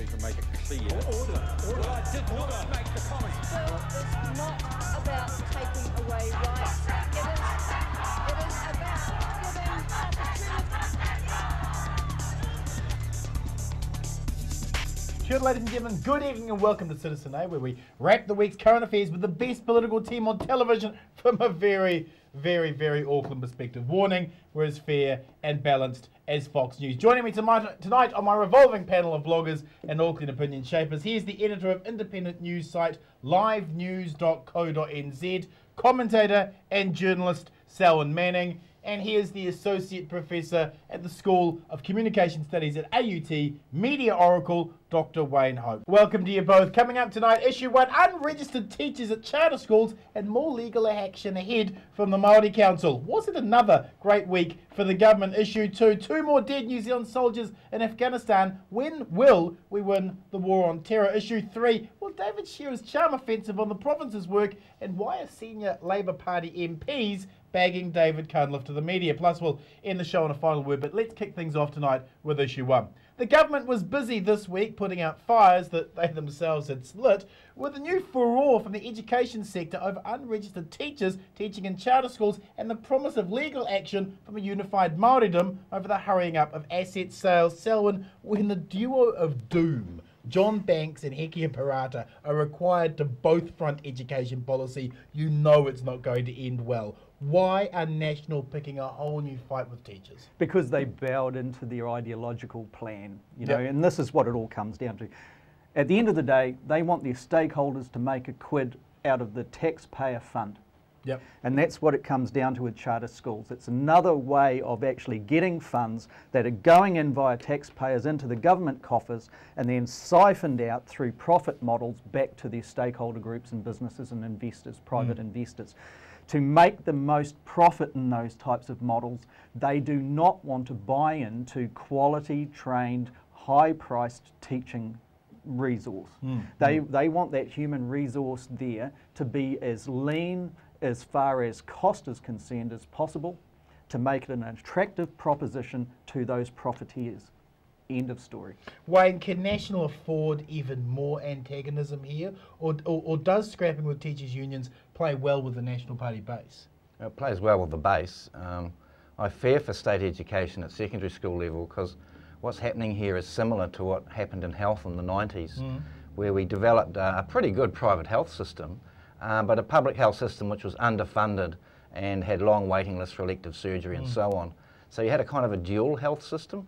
me to make it clear. Order. I did not make the comment. Well, it's not about taking away rights. It is about giving opportunity. Sure, ladies and gentlemen, good evening and welcome to Citizen A, where we wrap the week's current affairs with the best political team on television from a very, very Auckland perspective. Warning, we're as fair and balanced as Fox News. Joining me tonight on my revolving panel of bloggers and Auckland opinion shapers, here's the editor of independent news site livenews.co.nz, commentator and journalist Selwyn Manning, and here's the Associate Professor at the School of Communication Studies at AUT, Media Oracle, Dr. Wayne Hope. Welcome to you both. Coming up tonight, Issue 1, unregistered teachers at charter schools and more legal action ahead from the Māori Council. Was it another great week for the government? Issue 2, 2 more dead New Zealand soldiers in Afghanistan. When will we win the war on terror? Issue 3, will David Shearer's charm offensive on the province's work, and why are senior Labour Party MPs bagging David Cunliffe to the media? Plus, we'll end the show on a final word, but let's kick things off tonight with Issue 1. The government was busy this week putting out fires that they themselves had lit, with a new furore from the education sector over unregistered teachers teaching in charter schools and the promise of legal action from a unified Māoridom over the hurrying up of asset sales. Selwyn, when the duo of doom, John Banks and Hekia Parata, are required to both front education policy, you know it's not going to end well. Why are National picking a whole new fight with teachers? Because they bowed into their ideological plan, you know, and this is what it all comes down to. At the end of the day, they want their stakeholders to make a quid out of the taxpayer fund. Yep. And that's what it comes down to with charter schools. It's another way of actually getting funds that are going in via taxpayers into the government coffers and then siphoned out through profit models back to their stakeholder groups and businesses and investors, private investors. To make the most profit in those types of models, they do not want to buy into quality, trained, high-priced teaching resource. They want that human resource there to be as lean as far as cost is concerned as possible, to make it an attractive proposition to those profiteers. End of story. Wayne, can National afford even more antagonism here, or does scrapping with teachers' unions play well with the National Party base? It plays well with the base. I fear for state education at secondary school level, because what's happening here is similar to what happened in health in the 90s, where we developed a pretty good private health system, but a public health system which was underfunded and had long waiting lists for elective surgery and so on. So you had a kind of a dual health system.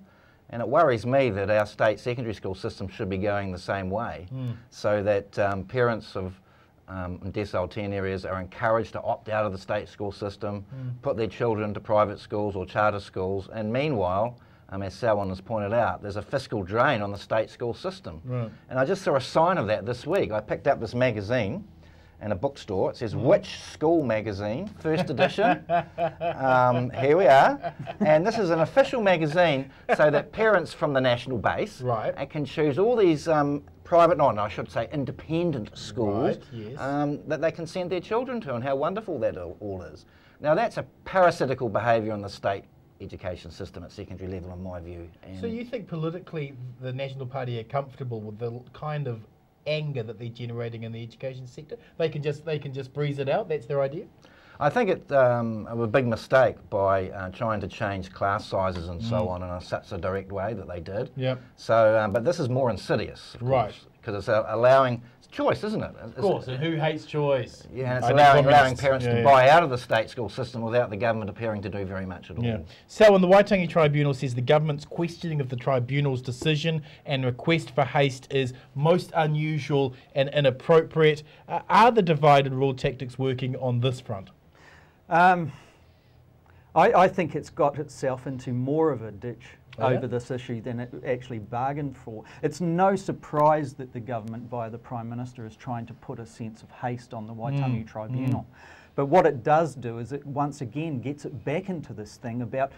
And it worries me that our state secondary school system should be going the same way, so that parents of in decile 10 areas are encouraged to opt out of the state school system, put their children into private schools or charter schools, and meanwhile, as Selwyn has pointed out, there's a fiscal drain on the state school system. And I just saw a sign of that this week. I picked up this magazine in a bookstore. It says Which School Magazine, first edition. Here we are. And this is an official magazine so that parents from the national base can choose all these private, no, I should say independent schools that they can send their children to, and how wonderful that all is. Now that's a parasitical behaviour in the state education system at secondary level, in my view. And so you think politically the National Party are comfortable with the kind of anger that they're generating in the education sector? They can just breeze it out? That's their idea? I think it's a big mistake by trying to change class sizes and so on in such a direct way that they did. So, but this is more insidious, because it's allowing choice, isn't it? Of course, and who hates choice? Yeah, and it's allowing parents to buy out of the state school system without the government appearing to do very much at all. So when the Waitangi Tribunal says the government's questioning of the tribunal's decision and request for haste is most unusual and inappropriate, are the divide and rule tactics working on this front? I think it's got itself into more of a ditch over this issue than it actually bargained for. It's no surprise that the government, via the Prime Minister, is trying to put a sense of haste on the Waitangi Tribunal. But what it does do is it once again gets it back into this thing about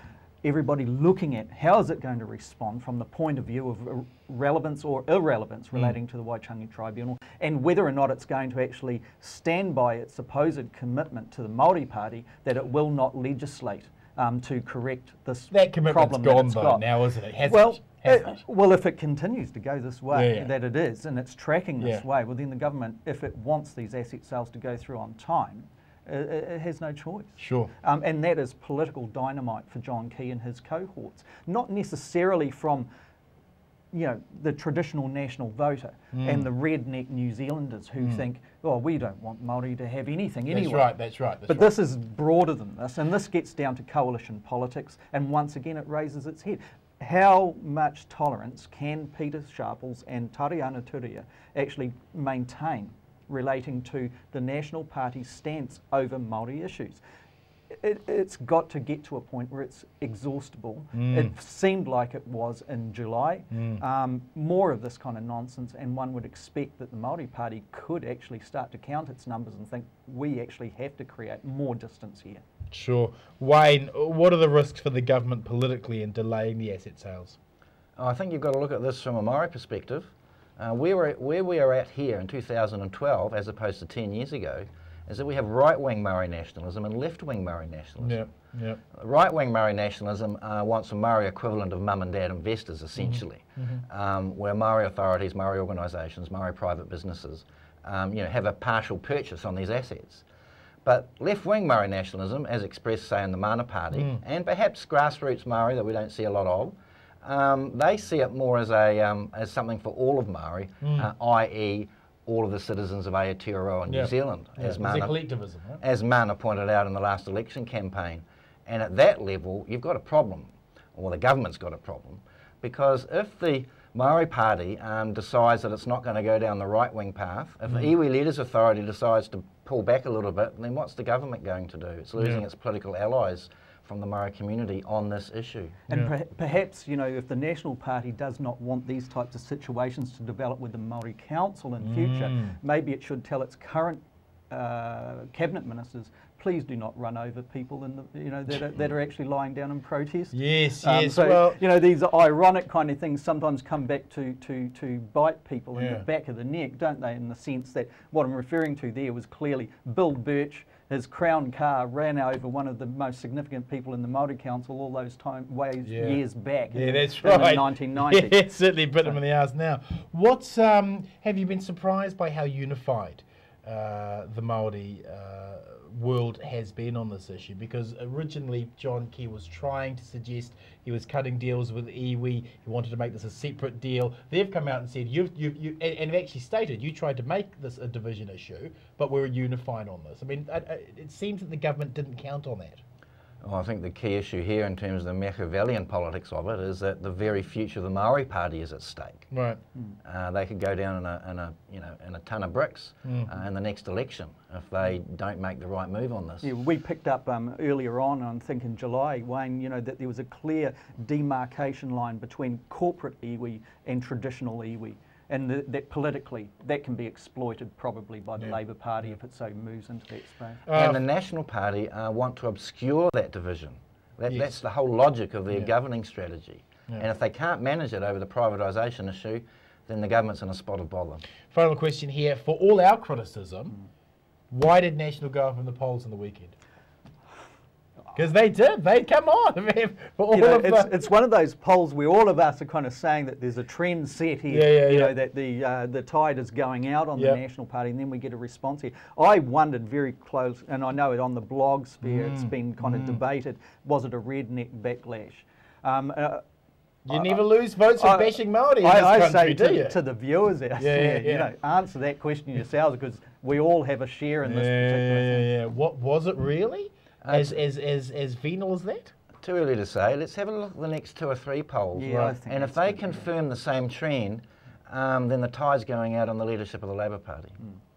everybody looking at how is it going to respond from the point of view of relevance or irrelevance relating to the Waitangi Tribunal, and whether or not it's going to actually stand by its supposed commitment to the Māori Party that it will not legislate to correct this that commitment's problem gone that it's though got. now, isn't it? hasn't it? Well, if it continues to go this way, Yeah. that it is, and it's tracking this Yeah. way, well then the government, if it wants these asset sales to go through on time, it has no choice. Sure. And that is political dynamite for John Key and his cohorts. Not necessarily from, you know, the traditional national voter and the redneck New Zealanders who think, oh, we don't want Māori to have anything anyway. That's right. But this is broader than this, and this gets down to coalition politics, and once again it raises its head. How much tolerance can Peter Sharples and Tariana Turia actually maintain relating to the National Party's stance over Māori issues? It's got to get to a point where it's exhaustible. It seemed like it was in July. More of this kind of nonsense, and one would expect that the Māori Party could actually start to count its numbers and think we actually have to create more distance here. Sure. Wayne, what are the risks for the government politically in delaying the asset sales? I think you've got to look at this from a Māori perspective. Where we are at here in 2012, as opposed to 10 years ago, is that we have right-wing Māori nationalism and left-wing Māori nationalism. Yeah. Right-wing Māori nationalism wants a Māori equivalent of mum and dad investors, essentially, where Māori authorities, Māori organisations, Māori private businesses, you know, have a partial purchase on these assets. But left-wing Māori nationalism, as expressed, say, in the Mana Party, and perhaps grassroots Māori that we don't see a lot of, they see it more as as something for all of Māori, i.e. all of the citizens of Aotearoa New Zealand, as collectivism, right? as Mana pointed out in the last election campaign. And at that level, you've got a problem, or the government's got a problem, because if the Māori Party decides that it's not going to go down the right-wing path, if the iwi Leaders Authority decides to pull back a little bit, then what's the government going to do? It's losing its political allies from the Māori community on this issue. And perhaps, you know, if the National Party does not want these types of situations to develop with the Māori Council in future, maybe it should tell its current cabinet ministers, please do not run over people in the, you know, that are actually lying down in protest. Yes. So, Well, you know, these ironic kind of things sometimes come back to bite people in the back of the neck, don't they, in the sense that what I'm referring to there was clearly Bill Birch, his Crown car ran over one of the most significant people in the Māori Council all those years back in the 1990s. Yeah, certainly bit them in the arse now. What's have you been surprised by how unified the Māori world has been on this issue? Because originally John Key was trying to suggest he was cutting deals with iwi, he wanted to make this a separate deal. They've come out and said, and have actually stated, you tried to make this a division issue, but we're unified on this. I mean, it seems that the government didn't count on that. Well, I think the key issue here in terms of the Machiavellian politics of it is that the very future of the Māori Party is at stake. Right. They could go down in a ton of bricks in the next election if they don't make the right move on this. Yeah, we picked up earlier on, I think in July, Wayne, you know, that there was a clear demarcation line between corporate iwi and traditional iwi. And that politically, that can be exploited probably by the Labour Party if it so moves into that space. And the National Party want to obscure that division. That's the whole logic of their governing strategy. And if they can't manage it over the privatisation issue, then the government's in a spot of bother. Final question here. For all our criticism, why did National go up in the polls on the weekend? Because they did. They come on. For all it's one of those polls where all of us are kind of saying that there's a trend set here. You know, that the tide is going out on the National Party, and then we get a response here. I wondered very close, and I know it on the blog sphere, it's been kind of debated. Was it a redneck backlash? You never lose votes for bashing Māori in this country, do you? To the viewers out there, you know, answer that question yourselves, because we all have a share in this particular thing. What was it really? As venal as that? Too early to say. Let's have a look at the next 2 or 3 polls. I think and if they confirm the same trend, then the tide's going out on the leadership of the Labour Party.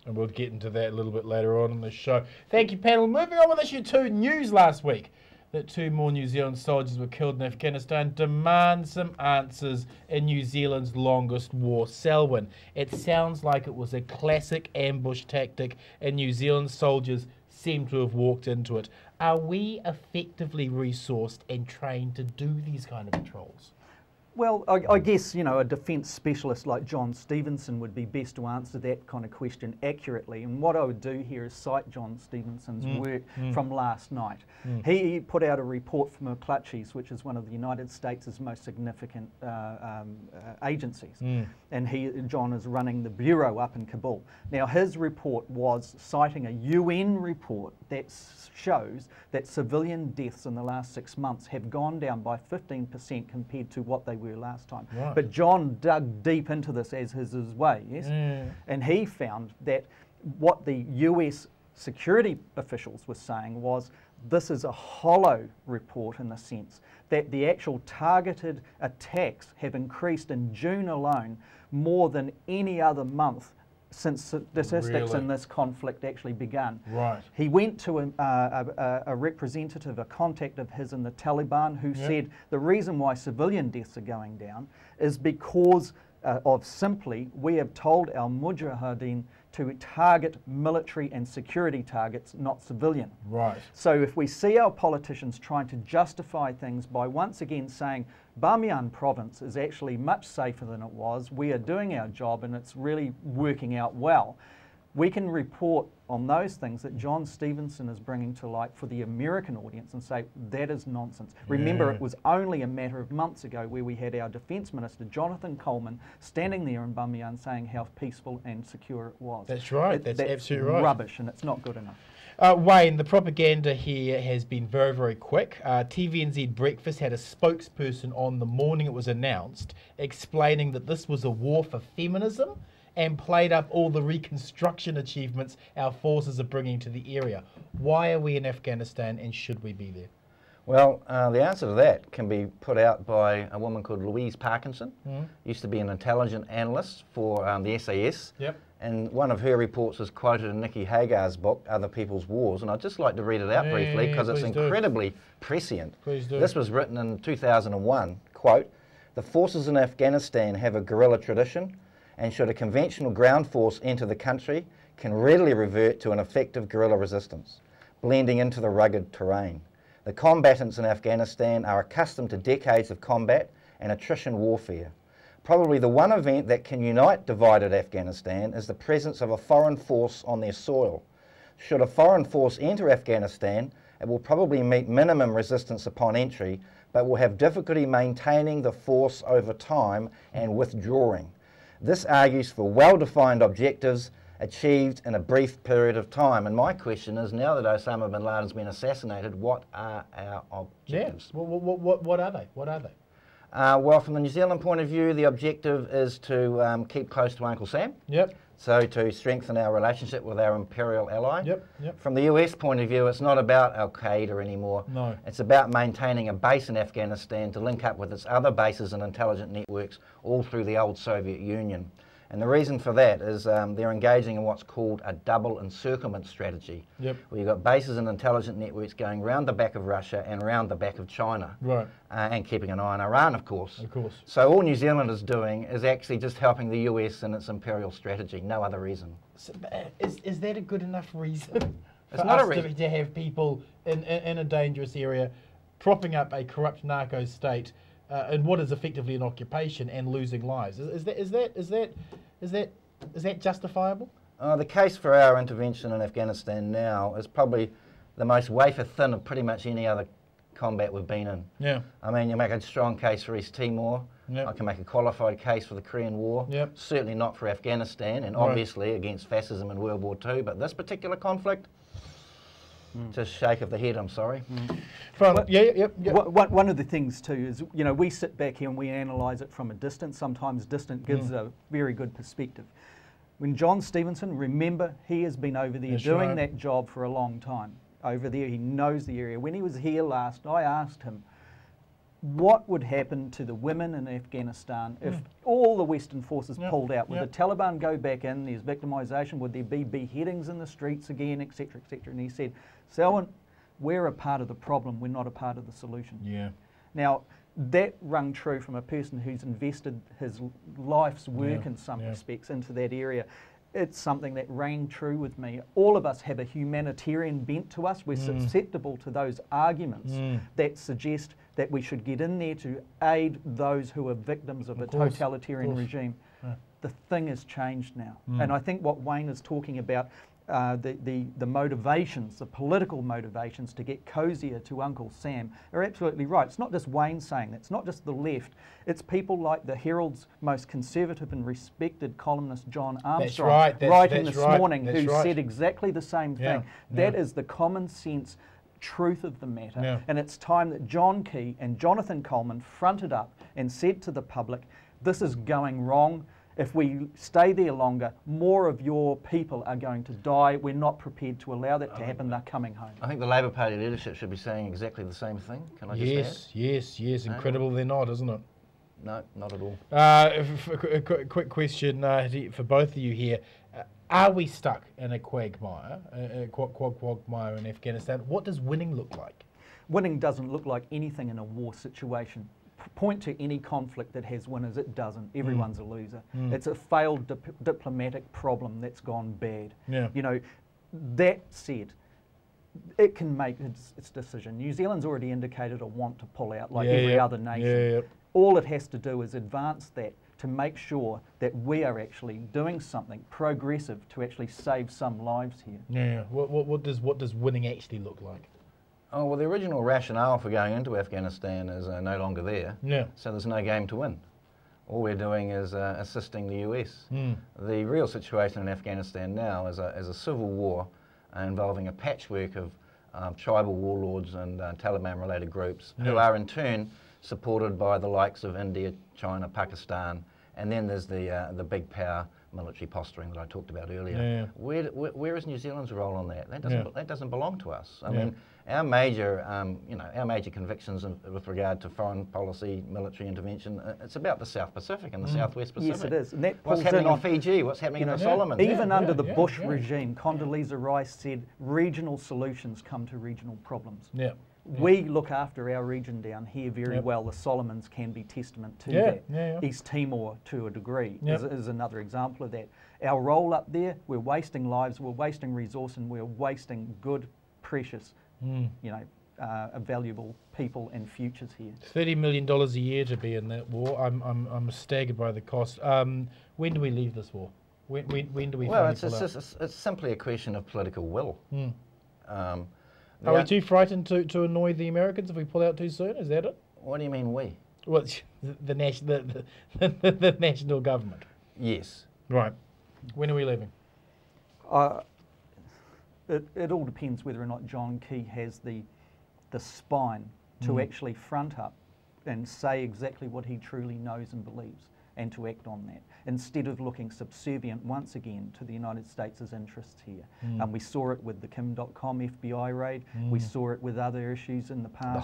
And we'll get into that a little bit later on in the show. Thank you, panel. Moving on with issue 2, news last week that 2 more New Zealand soldiers were killed in Afghanistan demand some answers in New Zealand's longest war, Selwyn. It sounds like it was a classic ambush tactic, and New Zealand soldiers seem to have walked into it. Are we effectively resourced and trained to do these kind of patrols? Well, I guess, you know, a defence specialist like John Stevenson would be best to answer that kind of question accurately. And what I would do here is cite John Stevenson's work from last night. He put out a report from McClatchy's, which is one of the United States' most significant agencies. And John is running the bureau up in Kabul. Now, his report was citing a UN report that shows that civilian deaths in the last 6 months have gone down by 15% compared to what they were last time. Right. But John dug deep into this, as is his way, yes? And he found that what the US security officials were saying was this is a hollow report in the sense that the actual targeted attacks have increased in June alone more than any other month since statistics in this conflict actually began. Right. He went to a representative, a contact of his in the Taliban, who said the reason why civilian deaths are going down is because of simply we have told our mujahideen to target military and security targets, not civilian. Right. So if we see our politicians trying to justify things by once again saying Bamiyan province is actually much safer than it was, we are doing our job and it's really working out well, we can report on those things that John Stevenson is bringing to light for the American audience and say that is nonsense. Remember, it was only a matter of months ago where we had our Defence Minister, Jonathan Coleman, standing there in Bamiyan saying how peaceful and secure it was. That's right. That's absolutely right. Rubbish, and it's not good enough. Wayne, the propaganda here has been very, very quick. TVNZ Breakfast had a spokesperson on the morning it was announced explaining that this was a war for feminism and played up all the reconstruction achievements our forces are bringing to the area. Why are we in Afghanistan and should we be there? Well, the answer to that can be put out by a woman called Louise Parkinson. Used to be an intelligence analyst for the SAS. Yep. And one of her reports is quoted in Nikki Hagar's book, Other People's Wars, and I'd just like to read it out briefly because it's incredibly prescient. Please do. This was written in 2001, quote, "The forces in Afghanistan have a guerrilla tradition, and should a conventional ground force enter the country, can readily revert to an effective guerrilla resistance, blending into the rugged terrain. The combatants in Afghanistan are accustomed to decades of combat and attrition warfare. Probably the one event that can unite divided Afghanistan is the presence of a foreign force on their soil. Should a foreign force enter Afghanistan, it will probably meet minimum resistance upon entry, but will have difficulty maintaining the force over time and withdrawing. This argues for well-defined objectives achieved in a brief period of time." And my question is, now that Osama bin Laden's been assassinated, what are our objectives? Yeah. What are they? What are they? Well, from the New Zealand point of view, the objective is to keep close to Uncle Sam. Yep. So to strengthen our relationship with our imperial ally. Yep. From the US point of view, it's not about Al-Qaeda anymore. No. It's about maintaining a base in Afghanistan to link up with its other bases and intelligence networks all through the old Soviet Union. And the reason for that is they're engaging in what's called a double encirclement strategy. Yep. Where you've got bases and intelligence networks going round the back of Russia and round the back of China. Right. And keeping an eye on Iran, of course. Of course. So all New Zealand is doing is actually just helping the US in its imperial strategy, no other reason. So, is that a good enough reason It's for not a us reason. to have people in a dangerous area propping up a corrupt narco state in what is effectively an occupation and losing lives? Is that justifiable? The case for our intervention in Afghanistan now is probably the most wafer thin of pretty much any other combat we've been in. Yeah. I mean, you make a strong case for East Timor. Yep. I can make a qualified case for the Korean War. Yep. Certainly not for Afghanistan, and obviously against fascism in World War II. But this particular conflict, just shake of the head, I'm sorry. One of the things too is, you know, we sit back here and we analyse it from a distance. Sometimes distance gives a very good perspective. When John Stevenson, remember, he has been over there doing that job for a long time. Over there, he knows the area. When he was here last, I asked him, what would happen to the women in Afghanistan if all the Western forces pulled out? Would the Taliban go back in? There's victimisation. Would there be beheadings in the streets again, etc., etc.? And he said, Selwyn, we're a part of the problem. We're not a part of the solution. Yeah. Now, that rung true from a person who's invested his life's work in some respects into that area. it's something that rang true with me. All of us have a humanitarian bent to us. We're susceptible to those arguments that suggest that we should get in there to aid those who are victims of a totalitarian regime. The thing has changed now. And I think what Wayne is talking about, the motivations, the political motivations to get cosier to Uncle Sam are absolutely right. It's not just Wayne saying that, it's not just the left, it's people like the Herald's most conservative and respected columnist John Armstrong writing this morning who said exactly the same thing. That is the common sense truth of the matter. And it's time that John Key and Jonathan Coleman fronted up and said to the public, this is going wrong. If we stay there longer, more of your people are going to die. We're not prepared to allow that to happen. They're coming home. I think the Labor Party leadership should be saying exactly the same thing. Can I just add? Yes. Incredible they're not, isn't it? No, not at all. A quick question for both of you here. Are we stuck in a quagmire in Afghanistan? What does winning look like? Winning doesn't look like anything in a war situation. Point to any conflict that has winners, it doesn't. Everyone's a loser. It's a failed diplomatic problem that's gone bad. You know, that said, it can make its decision. New Zealand's already indicated a want to pull out like every other nation. All it has to do is advance that to make sure that we are actually doing something progressive to actually save some lives here. What does winning actually look like? Oh, well, the original rationale for going into Afghanistan is no longer there. So there's no game to win. All we're doing is assisting the US. The real situation in Afghanistan now is a civil war involving a patchwork of tribal warlords and Taliban-related groups who are in turn supported by the likes of India, China, Pakistan, and then there's the big power military posturing that I talked about earlier. Where is New Zealand's role on that? That doesn't belong to us. I mean, our major, our major convictions with regard to foreign policy, military intervention, it's about the South Pacific and the Southwest Pacific. Yes, it is. And that what's happening in Fiji? What's happening in the Solomons? Even under the Bush regime, Condoleezza Rice said, regional solutions come to regional problems. We look after our region down here very well. The Solomons can be testament to that. East Timor, to a degree, is another example of that. Our role up there, we're wasting lives, we're wasting resource, and we're wasting good, precious, valuable people and futures here. $30 million a year to be in that war. I'm staggered by the cost. When do we leave this war? When do we? Well, it's simply a question of political will. Are we too frightened to annoy the Americans if we pull out too soon? Is that it? What do you mean we? Well, the national government. Yes. Right. When are we leaving? It all depends whether or not John Key has the spine to actually front up and say exactly what he truly knows and believes and to act on that, instead of looking subservient once again to the United States' interests here. We saw it with the Kim.com FBI raid, we saw it with other issues in the past,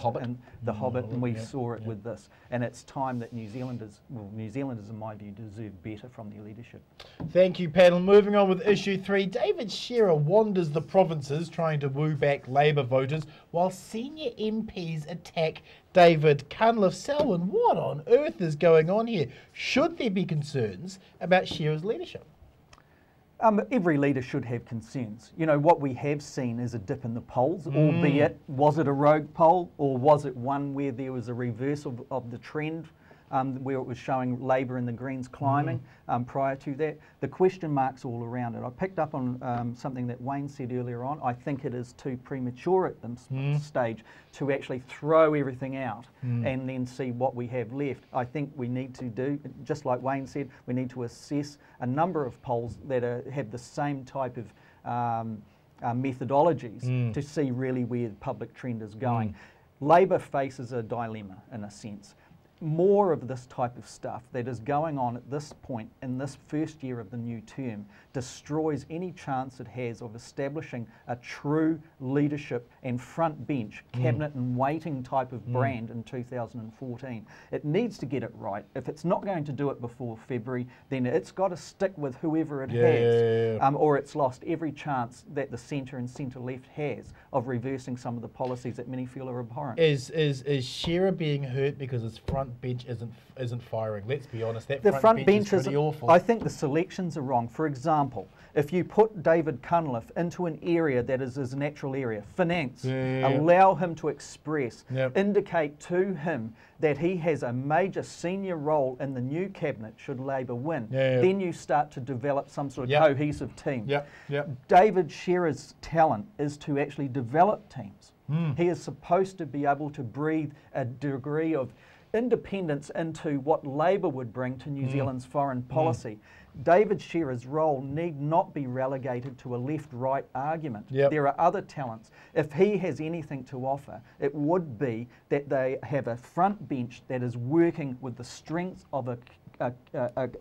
the Hobbit, and we saw it with this. And it's time that New Zealanders in my view deserve better from their leadership. Thank you, panel. Moving on with issue 3, David Shearer wanders the provinces trying to woo back Labour voters while senior MPs attack David Cunliffe. Selwyn, what on earth is going on here? Should there be concerns about Shearer's leadership? Every leader should have concerns. You know, what we have seen is a dip in the polls, albeit, was it a rogue poll or was it one where there was a reverse of the trend, where it was showing Labour and the Greens climbing prior to that? The question marks all around it. I picked up on something that Wayne said earlier on. I think it is too premature at this stage to actually throw everything out and then see what we have left. I think we need to do, just like Wayne said, we need to assess a number of polls that have the same type of methodologies to see really where the public trend is going. Labour faces a dilemma in a sense. More of this type of stuff that is going on at this point in this first year of the new term destroys any chance it has of establishing a true leadership and front bench, cabinet and waiting type of brand in 2014. It needs to get it right. If it's not going to do it before February, then it's got to stick with whoever it has, or it's lost every chance that the centre and centre-left has of reversing some of the policies that many feel are abhorrent. Is Shearer being hurt because his front bench isn't firing? Let's be honest, that the front bench is pretty awful. I think the selections are wrong. For example, If you put David Cunliffe into an area that is his natural area, finance, Yeah. allow him to express, Yep. indicate to him that he has a major senior role in the new cabinet should Labor win, Yeah. then you start to develop some sort of Yep. cohesive team. Yep, yep. David Shearer's talent is to actually develop teams. Hmm. He is supposed to be able to breathe a degree of independence into what Labor would bring to New Zealand's foreign policy. David Shearer's role need not be relegated to a left-right argument. Yep. There are other talents. If he has anything to offer, it would be that they have a front bench that is working with the strength of a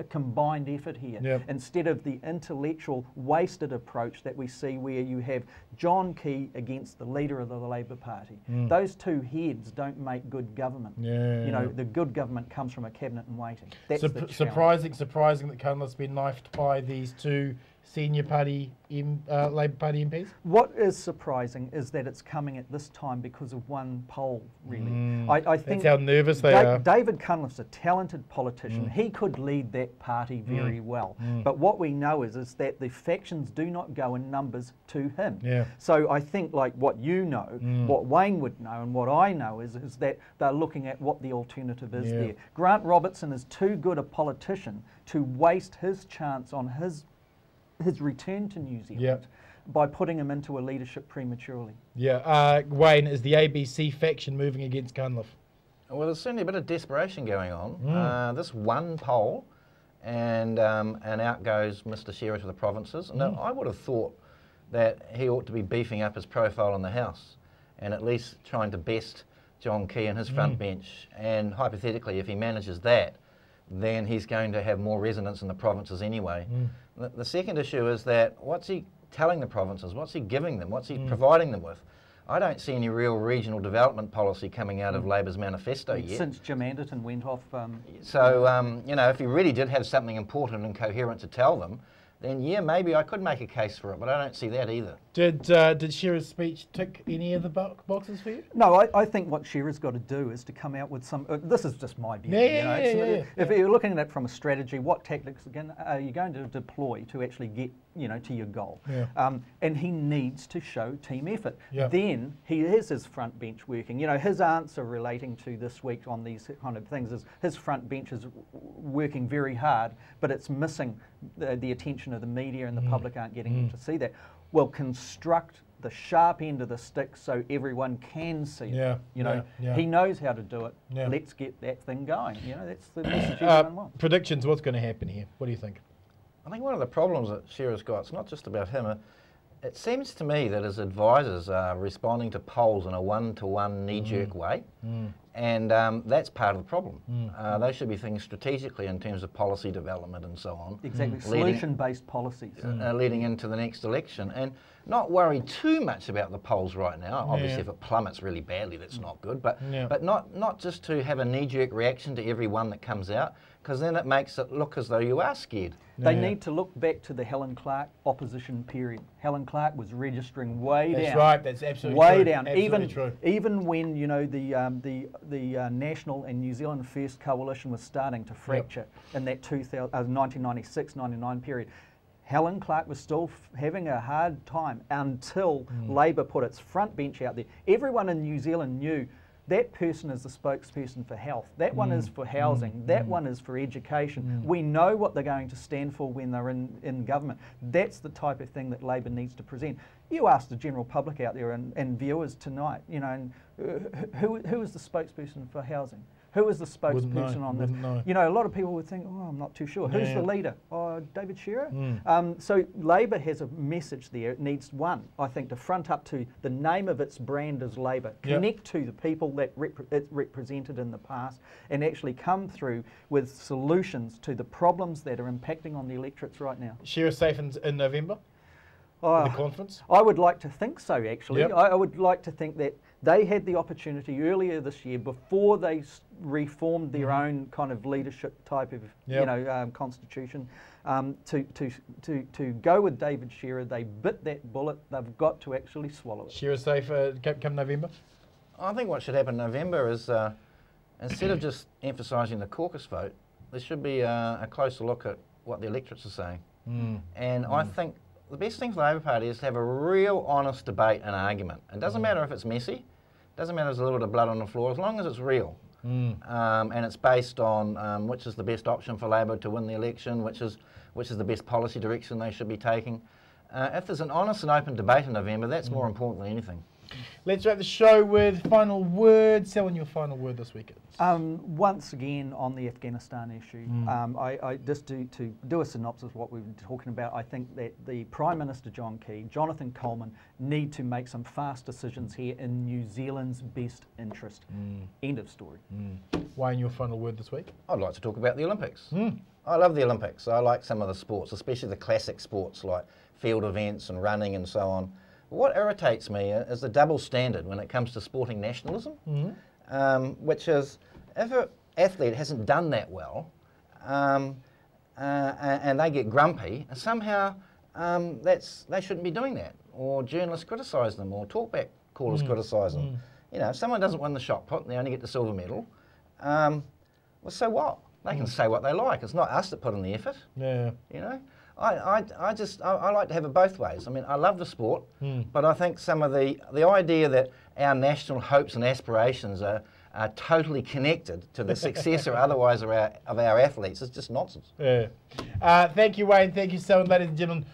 combined effort here, Yep. instead of the intellectual wasted approach that we see where you have John Key against the leader of the Labor Party. Those two heads don't make good government. Yeah. You know, the good government comes from a cabinet in waiting. That's the challenge. Surprising that Cunliffe's been knifed by these two senior party Labor Party MPs? What is surprising is that it's coming at this time because of one poll, really. I think That's how nervous they are. David Cunliffe's a talented politician. He could lead that party very well. But what we know is that the factions do not go in numbers to him. Yeah. So I think, like what you know, what Wayne would know, and what I know is that they're looking at what the alternative is there. Grant Robertson is too good a politician to waste his chance on his return to New Zealand by putting him into a leadership prematurely. Yeah. Wayne, is the ABC faction moving against Cunliffe? Well, there's certainly a bit of desperation going on. This one poll, and out goes Mr. Shearer to the provinces. Now, I would have thought that he ought to be beefing up his profile in the House and at least trying to best John Key and his front bench. And hypothetically, if he manages that, then he's going to have more resonance in the provinces anyway. The second issue is that what's he telling the provinces? What's he giving them? What's he providing them with? I don't see any real regional development policy coming out of Labor's manifesto yet. Since Jim Anderton went off. So, you know, if he really did have something important and coherent to tell them, then yeah, maybe I could make a case for it, but I don't see that either. Did Shearer's speech tick any of the boxes for you? No, I think what Shearer's got to do is to come out with some. This is just my view. If you're looking at it from a strategy, what tactics are you going to deploy to actually get to your goal? And he needs to show team effort. Then he has his front bench working. His answer relating to this week on these kind of things is his front bench is working very hard, but it's missing the attention of the media, and the public aren't getting to see that. Well, construct the sharp end of the stick so everyone can see it. He knows how to do it. Let's get that thing going. That's the message everyone wants. Predictions, what's going to happen here? What do you think? I think one of the problems that Shearer's got, it's not just about him. It seems to me that his advisors are responding to polls in a one-to-one knee-jerk way, and that's part of the problem. They should be thinking strategically in terms of policy development and so on. Exactly, solution-based policies. Leading into the next election, and not worry too much about the polls right now. Obviously, if it plummets really badly, that's not good, but not just to have a knee-jerk reaction to every one that comes out, because then it makes it look as though you are scared. They need to look back to the Helen Clark opposition period. Helen Clark was registering way down. That's right. That's absolutely way true. down. Absolutely true. Even when the National and New Zealand First coalition was starting to fracture in that 1996-99 period, Helen Clark was still having a hard time until Labor put its front bench out there. Everyone in New Zealand knew that person is the spokesperson for health. That one is for housing. That one is for education. We know what they're going to stand for when they're in government. That's the type of thing that Labor needs to present. You ask the general public out there and viewers tonight, who is the spokesperson for housing? Who is the spokesperson on this? A lot of people would think, oh, I'm not too sure. Who's the leader? Oh, David Shearer? So Labor has a message there. It needs one, I think, to front up to the name of its brand as Labor, connect to the people that it represented in the past, and actually come through with solutions to the problems that are impacting on the electorates right now. Shearer safe in November? The conference? I would like to think so, actually. I would like to think that they had the opportunity earlier this year, before they reformed their own kind of leadership type of constitution, to go with David Shearer. They bit that bullet. They've got to actually swallow it. Shearer safe come November? I think what should happen in November is, instead of just emphasising the caucus vote, there should be a closer look at what the electorates are saying. And I think the best thing for the Labor Party is to have a real honest debate and argument. It doesn't matter if it's messy, doesn't matter if there's a little bit of blood on the floor, as long as it's real. And it's based on which is the best option for Labor to win the election, which is the best policy direction they should be taking. If there's an honest and open debate in November, that's more important than anything. Let's wrap the show with final word. Selwyn, your final word this week. Once again on the Afghanistan issue, I just to do a synopsis of what we've been talking about, I think that the Prime Minister John Key, Jonathan Coleman, need to make some fast decisions here in New Zealand's best interest. End of story. Wayne, your final word this week? I'd like to talk about the Olympics. I love the Olympics. I like some of the sports, especially the classic sports like field events and running and so on. What irritates me is the double standard when it comes to sporting nationalism, which is if an athlete hasn't done that well and they get grumpy, somehow they shouldn't be doing that, or journalists criticise them, or talkback callers criticise them. You know, if someone doesn't win the shot put and they only get the silver medal, well, so what? They can say what they like. It's not us that put in the effort. Yeah. You know? I like to have it both ways. I mean, I love the sport, but I think some of the idea that our national hopes and aspirations are totally connected to the success or otherwise of our athletes is just nonsense. Yeah. Thank you, Wayne. Thank you, Selwyn. Ladies and gentlemen,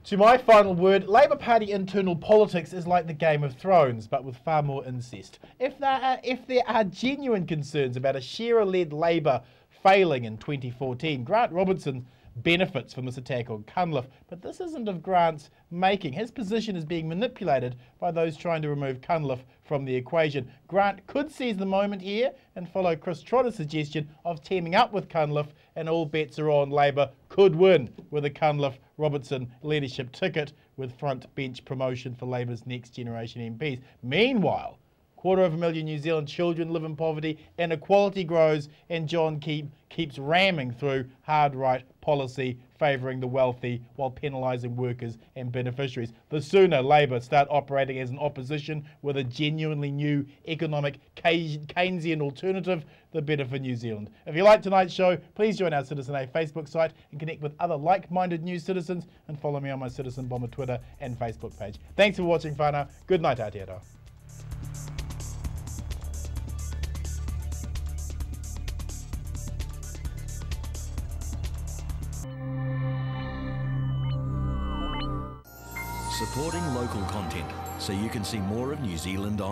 to my final word, Labor Party internal politics is like the Game of Thrones, but with far more incest. If there are genuine concerns about a Shearer-led Labor failing in 2014, Grant Robertson benefits from this attack on Cunliffe, but this isn't of Grant's making. His position is being manipulated by those trying to remove Cunliffe from the equation. Grant could seize the moment here and follow Chris Trotter's suggestion of teaming up with Cunliffe, and all bets are on. Labor could win with a Cunliffe-Robertson leadership ticket with front bench promotion for Labor's next generation MPs. Meanwhile, 250,000 New Zealand children live in poverty, inequality grows, and John keeps ramming through hard right policy favouring the wealthy while penalising workers and beneficiaries. The sooner Labor start operating as an opposition with a genuinely new economic Keynesian alternative, the better for New Zealand. If you like tonight's show, please join our Citizen A Facebook site and connect with other like-minded new citizens, and follow me on my Citizen Bomber Twitter and Facebook page. Thanks for watching, whānau. Good night, Aotearoa. Supporting local content so you can see more of New Zealand on